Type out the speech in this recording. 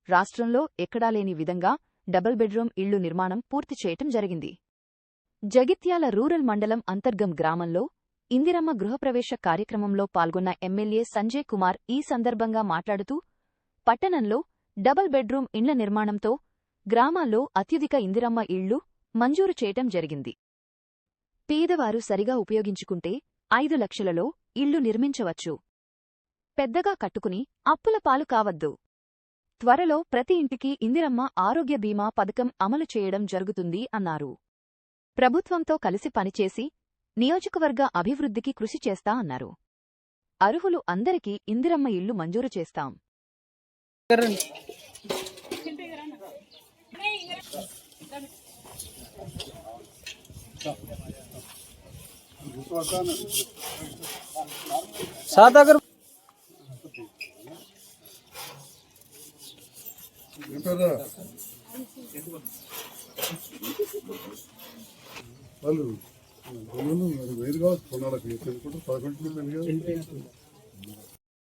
రాష్ట్రంలో ఎక్కడా లేని విధంగా డబుల్ బెడ్రూమ్ ఇళ్లు నిర్మాణం పూర్తి చేయటం జరిగింది. జగిత్యాల రూరల్ మండలం అంతర్గం గ్రామంలో ఇందిరమ్మ గృహప్రవేశ కార్యక్రమంలో పాల్గొన్న ఎమ్మెల్యే సంజయ్ కుమార్ ఈ సందర్భంగా మాట్లాడుతూ, పట్టణంలో డబుల్ బెడ్రూమ్ ఇండ్ల నిర్మాణంతో గ్రామాల్లో అత్యధిక ఇందిరమ్మ ఇళ్లు మంజూరు చేయటం జరిగింది. పేదవారు సరిగా ఉపయోగించుకుంటే 5 లక్షలలో ఇళ్లు నిర్మించవచ్చు. పెద్దగా కట్టుకుని అప్పుల పాలు కావద్దు. త్వరలో ప్రతి ఇంటికి ఇందిరమ్మ ఆరోగ్య బీమా పథకం అమలు చేయడం జరుగుతుంది అన్నారు. ప్రభుత్వంతో కలిసి పనిచేసి నియోజకవర్గ అభివృద్ధికి కృషి చేస్తా అన్నారు. అర్హులు అందరికీ ఇందిరమ్మ ఇళ్లు మంజూరు చేస్తాం. సాదాగర్ వాళ్ళు వేరుగా కొన్నాళ్ళకి 11